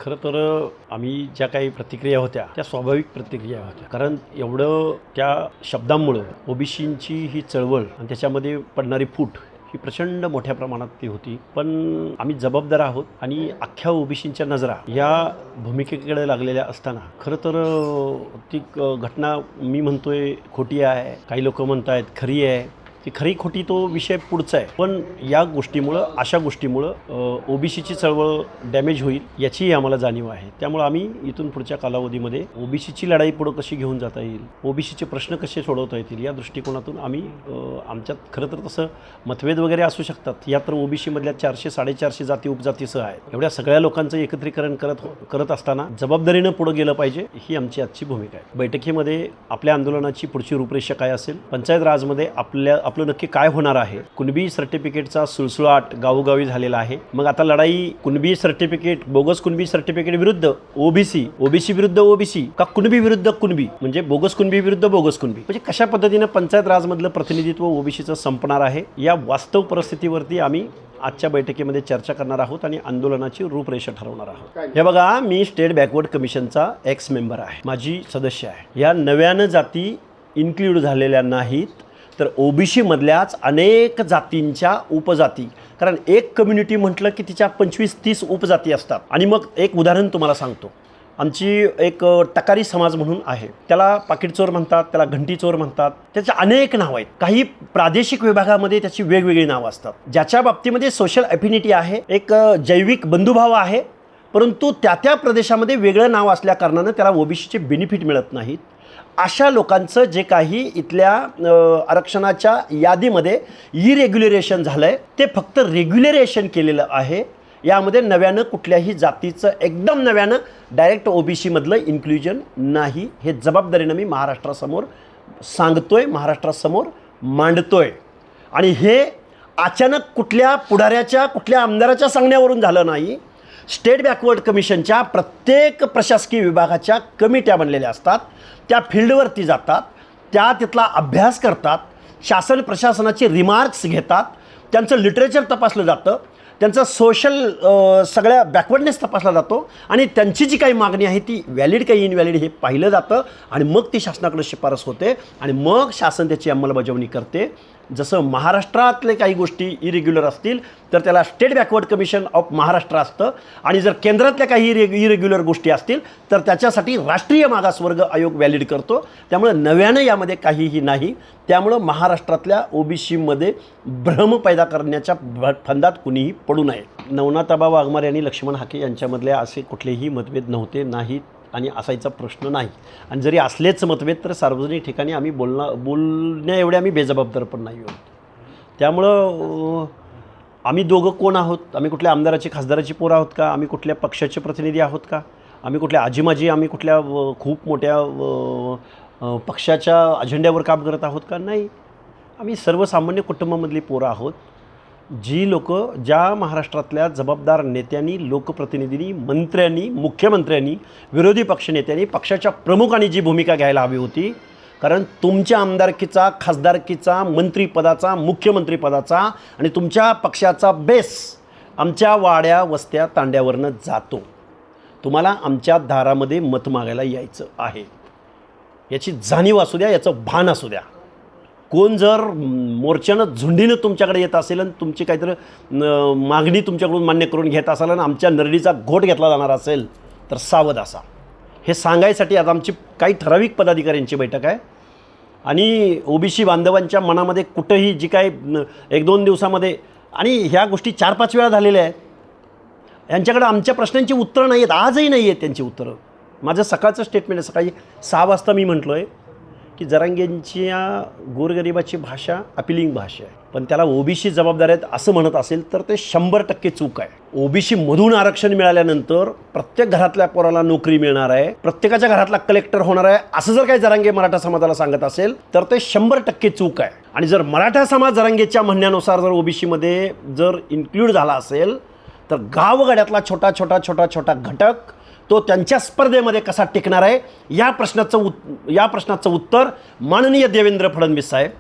खरं तर आम्ही ज्या काही प्रतिक्रिया होत्या त्या स्वाभाविक प्रतिक्रिया होत्या, कारण एवढं त्या शब्दांमुळं ओबीसींची ही चळवळ आणि त्याच्यामध्ये पडणारी फूट ही प्रचंड मोठ्या प्रमाणात ती होती. पण आम्ही जबाबदार आहोत आणि अख्ख्या ओबीसींच्या नजरा या भूमिकेकडे लागलेल्या असताना खरं तर ती घटना मी म्हणतोय खोटी आहे, काही लोक म्हणतायत खरी आहे. ती खरी खोटी तो विषय पुढचा आहे, पण या गोष्टीमुळं अशा गोष्टीमुळं ओबीसीची चळवळ डॅमेज होईल याचीही आम्हाला जाणीव आहे. त्यामुळे आम्ही इथून पुढच्या कालावधीमध्ये ओबीसीची लढाई पुढं कशी घेऊन जाता येईल, ओबीसीचे प्रश्न कसे सोडवता येतील या दृष्टिकोनातून आम्ही आमच्यात खरं तर तसं मतभेद वगैरे असू शकतात. या तर ओबीसीमधल्या 400-450 जाती उपजातीसह आहेत. एवढ्या सगळ्या लोकांचं एकत्रीकरण करत असताना जबाबदारीनं पुढं गेलं पाहिजे ही आमची आजची भूमिका आहे. बैठकीमध्ये आपल्या आंदोलनाची पुढची रूपरेषा काय असेल, पंचायत राजमध्ये आपलं नक्की काय होणार आहे. कुणबी सर्टिफिकेटचा सुळसुळाट गावोगावी झालेला आहे. मग आता लढाई Kunbi certificate, bogus Kunbi certificate विरुद्ध ओबीसी, ओबीसी विरुद्ध ओबीसी का कुणबी विरुद्ध कुणबी, म्हणजे बोगस कुणबी विरुद्ध बोगस कुणबी, म्हणजे कशा पद्धतीने पंचायत राजमधलं प्रतिनिधित्व ओबीसीचं संपणार आहे या वास्तव परिस्थितीवरती आम्ही आजच्या बैठकीमध्ये चर्चा करणार आहोत आणि आंदोलनाची रूपरेषा ठरवणार आहोत. हे बघा, मी स्टेट बॅकवर्ड कमिशनचा एक्स मेंबर आहे, माझी सदस्य आहे. या नव्यानं जाती इन्क्ल्यूड झालेल्या नाहीत, तर ओबीसीमधल्याच अनेक जातींच्या उपजाती, कारण एक कम्युनिटी म्हटलं की तिच्या 25-30 उपजाती असतात. आणि मग एक उदाहरण तुम्हाला सांगतो. आमची एक टकारी समाज म्हणून आहे, त्याला पाकीट चोर म्हणतात, त्याला घंटी चोर म्हणतात, त्याचे अनेक नावं आहेत. काही प्रादेशिक विभागामध्ये त्याची वेगवेगळी नावं असतात. ज्याच्या बाबतीमध्ये सोशल अफिनिटी आहे, एक जैविक बंधुभाव आहे, परंतु त्या प्रदेशामध्ये वेगळं नाव असल्या कारणानं त्याला ओबीसीचे बेनिफिट मिळत नाहीत. अशा लोकांचं जे काही इथल्या आरक्षणाच्या यादीमध्ये इरेग्युलरेशन झालं आहे ते फक्त रेग्युलरेशन केलेलं आहे. यामध्ये नव्यानं कुठल्याही जातीचं एकदम नव्यानं डायरेक्ट ओबीसीमधलं इन्क्ल्युजन नाही. हे जबाबदारीनं मी महाराष्ट्रासमोर सांगतोय, महाराष्ट्रासमोर मांडतोय. आणि हे अचानक कुठल्या पुढाऱ्याच्या, कुठल्या आमदाराच्या सांगण्यावरून झालं नाही. स्टेट बॅकवर्ड कमिशनच्या प्रत्येक प्रशासकीय विभागाच्या कमिट्या बनलेल्या असतात, त्या फील्डवरती जातात, त्या तिथला अभ्यास करतात, शासन प्रशासनाचे रिमार्क्स घेतात, त्यांचं लिटरेचर तपासलं जातं, त्यांचं सोशल सगळ्या बॅकवर्डनेस तपासला जातो आणि त्यांची जी काही मागणी आहे ती व्हॅलिड काही इनव्हॅलिड हे पाहिलं जातं आणि मग ती शासनाकडे शिफारस होते आणि मग शासन त्याची अंमलबजावणी करते. जसं महाराष्ट्रातले काही गोष्टी इरेग्युलर असतील तर त्याला state backward commission of Maharashtra असतं, आणि जर केंद्रातल्या काही इरेग्युलर गोष्टी असतील तर त्याच्यासाठी राष्ट्रीय मागासवर्ग आयोग व्हॅलिड करतो. त्यामुळं नव्यानं यामध्ये काहीही नाही. त्यामुळं महाराष्ट्रातल्या ओबीसीमध्ये भ्रम पैदा करण्याच्या फंदात कुणीही पडू नये. नवनाथाबा वाघमारे आणि लक्ष्मण हाके यांच्यामधले असे कुठलेही मतभेद नव्हते, नाहीत आणि असायचा प्रश्न नाही. आणि जरी असलेच मतभेद तर सार्वजनिक ठिकाणी आम्ही बोलण्या एवढे आम्ही बेजबाबदार पण नाही आहोत. त्यामुळं आम्ही दोघं कोण आहोत? आम्ही कुठल्या आमदाराची खासदाराची पोरं आहोत का? आम्ही कुठल्या पक्षाचे प्रतिनिधी आहोत का? आम्ही कुठल्या आजीमाजी, आम्ही कुठल्या खूप मोठ्या पक्षाच्या अजेंड्यावर काम करत आहोत का? नाही. आम्ही सर्वसामान्य कुटुंबामधली पोरं आहोत, जी लोक ज्या महाराष्ट्रातल्या जबाबदार नेत्यांनी, लोकप्रतिनिधींनी, मंत्र्यांनी, मुख्यमंत्र्यांनी, विरोधी पक्षनेत्यांनी, पक्षाच्या प्रमुखांनी जी भूमिका घ्यायला हवी होती. कारण तुमच्या आमदारकीचा, खासदारकीचा, मंत्रिपदाचा, मुख्यमंत्रीपदाचा आणि तुमच्या पक्षाचा बेस आमच्या वाड्या वस्त्या तांड्यावरनं जातो. तुम्हाला आमच्या दारामध्ये मत मागायला यायचं आहे, याची जाणीव असू द्या, याचं भान असू द्या. कोण जर मोर्चानं झुंडीनं तुमच्याकडे येत असेल आणि तुमची काहीतरी मागणी तुमच्याकडून मान्य करून घेत असाल आणि आमच्या नरडीचा घोट घेतला जाणार असेल तर सावध असा. हे सांगायसाठी आज आमची काही ठराविक पदाधिकाऱ्यांची बैठक आहे आणि ओबीसी बांधवांच्या मनामध्ये कुठंही जी काय 1-2 दिवसामध्ये, आणि ह्या गोष्टी 4-5 वेळा झालेल्या आहेत, यांच्याकडे आमच्या प्रश्नांची उत्तरं नाही आहेत, आजही नाही आहेत त्यांची उत्तरं. माझं सकाळचं स्टेटमेंट आहे, सकाळी 6 वाजता मी म्हटलो आहे की जरांगेंची गोरगरिबाची भाषा अपिलिंग भाषा आहे, पण त्याला ओबीसी जबाबदार आहेत असं म्हणत असेल तर ते 100% चूक आहे. ओबीसीमधून आरक्षण मिळाल्यानंतर प्रत्येक घरातल्या पोराला नोकरी मिळणार आहे, प्रत्येकाच्या घरातला कलेक्टर होणार आहे असं जर काही जरांगे मराठा समाजाला सांगत असेल तर ते 100% चूक आहे. आणि जर मराठा समाज जरांगेच्या म्हणण्यानुसार जर ओबीसीमध्ये जर इन्क्ल्यूड झाला असेल तर गावगाड्यातला छोटा घटक तो त्यांच्या स्पर्धेमध्ये कसा टिकणार आहे या प्रश्नाचं उत्तर माननीय देवेंद्र फडणवीस साहेब,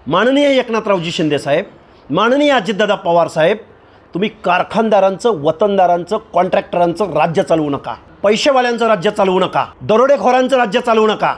माननीय एकनाथरावजी शिंदे साहेब, माननीय अजितदादा पवार साहेब तुम्ही कारखानदारांचं, वतनदारांचं, कॉन्ट्रॅक्टरांचं राज्य चालवू नका, पैसेवाल्यांचं राज्य चालवू नका, दरोडेखोरांचं राज्य चालवू नका.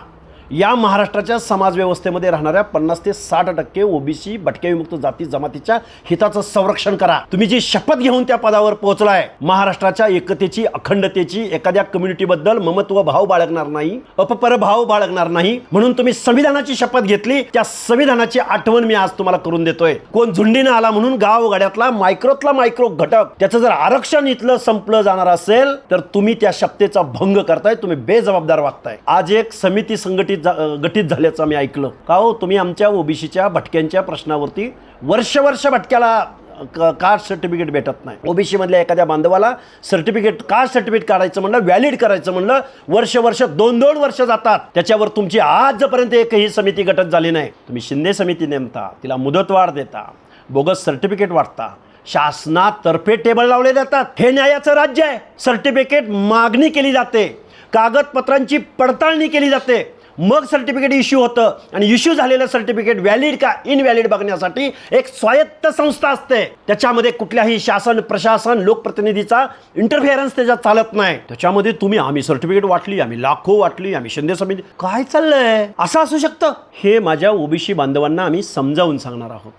या महाराष्ट्राच्या समाजव्यवस्थेमध्ये राहणाऱ्या 50 ते 60% ओबीसी, भटक्या जाती जमातीच्या हिताचं संरक्षण करा. तुम्ही जी शपथ घेऊन त्या पदावर पोहोचलाय, महाराष्ट्राच्या एकतेची, अखंडतेची, एखाद्या कम्युनिटीबद्दल ममत्व भाव बाळगणार नाही, अपपरभाव बाळगणार नाही, म्हणून तुम्ही संविधानाची शपथ घेतली. त्या संविधानाची आठवण मी आज तुम्हाला करून देतोय. कोण झुंडीनं आला म्हणून गावगाड्यातला मायक्रोतला मायक्रो घटक, त्याचं जर आरक्षण इथलं संपलं जाणार असेल तर तुम्ही त्या शपथेचा भंग करताय, तुम्ही बेजबाबदार वागताय. आज एक समिती गठीत झाल्याचं मी ऐकलं. का हो, तुम्ही आमच्या ओबीसीच्या भटक्यांच्या प्रश्नावरती वर्ष भटक्याला कास्ट सर्टिफिकेट भेटत नाही. ओबीसी मधल्या एखाद्या बांधवाला कास्ट सर्टिफिकेट काढायचं म्हणलं, व्हॅलिड करायचं म्हणलं, वर्ष 2-2 वर्ष जातात. त्याच्यावर तुमची आजपर्यंत एकही समिती गठीत झाली नाही. तुम्ही शिंदे समिती नेमता, तिला मुदतवाढ देता, बोगस सर्टिफिकेट वाटता, शासनातर्फे टेबल लावले जातात. हे न्यायाचं राज्य आहे. सर्टिफिकेट मागणी केली जाते, कागदपत्रांची पडताळणी केली जाते, मग सर्टिफिकेट इश्यू होतं आणि इश्यू झालेलं सर्टिफिकेट व्हॅलिड का इनव्हॅलिड बघण्यासाठी एक स्वायत्त संस्था असते. त्याच्यामध्ये कुठल्याही शासन, प्रशासन, लोकप्रतिनिधीचा इंटरफेरन्स त्याच्यात चालत नाही. त्याच्यामध्ये आम्ही सर्टिफिकेट वाटली, आम्ही लाखो वाटली, आम्ही शिंदे समिती, काय चाललंय? असं असू शकतं? हे माझ्या ओबीसी बांधवांना आम्ही समजावून सांगणार आहोत.